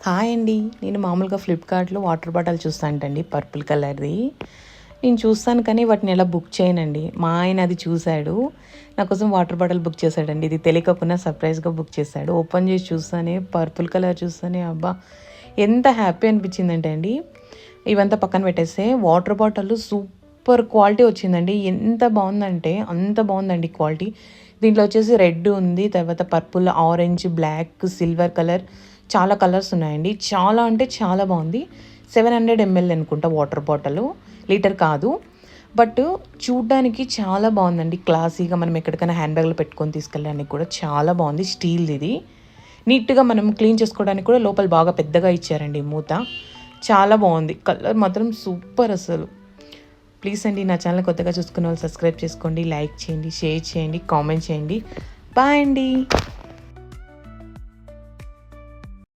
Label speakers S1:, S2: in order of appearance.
S1: Hi అండి. నేను మామూలుగా ఫ్లిప్కార్ట్‌లో వాటర్ బాటిల్ చూస్తాంటండి పర్పుల్ కలర్‌ది. నేను చూస్తాను కానీ వాటిని ఎలా బుక్ చేయనండి. మా ఆయన అది చూసాడు. నా కోసం వాటర్ బాటిల్ బుక్ చేశాడండి. ఇది తెలియకపోయినా సర్ప్రైజ్‌గా బుక్ చేశాడు. ఓపెన్ చేసి చూస్తానే పర్పుల్ కలర్ చూస్తానే అబ్బా! ఎంత హ్యాపీ అనిపించిందంటే అండి, ఇవంతా పక్కన పెట్టేస్తే వాటర్ బాటిల్ సూపర్ క్వాలిటీ వచ్చిందండి. ఎంత బావుందంటే అంత బావుందండి క్వాలిటీ. దీంట్లో వచ్చేసి రెడ్ ఉంది. తర్వాత purple, orange, black, silver colour చాలా కలర్స్ ఉన్నాయండి. చాలా అంటే చాలా బాగుంది. 700 ఎంఎల్ అనుకుంటా వాటర్ బాటిల్, లీటర్ కాదు. బట్ చూడ్డానికి చాలా బాగుందండి. క్లాసీగా మనం ఎక్కడికైనా హ్యాండ్ బ్యాగ్లో పెట్టుకొని తీసుకెళ్ళడానికి కూడా చాలా బాగుంది. స్టీల్ది ఇది. నీట్గా మనం క్లీన్ చేసుకోవడానికి కూడా లోపల బాగా పెద్దగా ఇచ్చారండి మూత. చాలా బాగుంది. కలర్ మాత్రం సూపర్ అసలు. ప్లీజ్ అండి, నా ఛానల్ కొత్తగా చూసుకున్న వాళ్ళు సబ్స్క్రైబ్ చేసుకోండి, లైక్ చేయండి, షేర్ చేయండి, కామెంట్ చేయండి. బాయ్ అండి.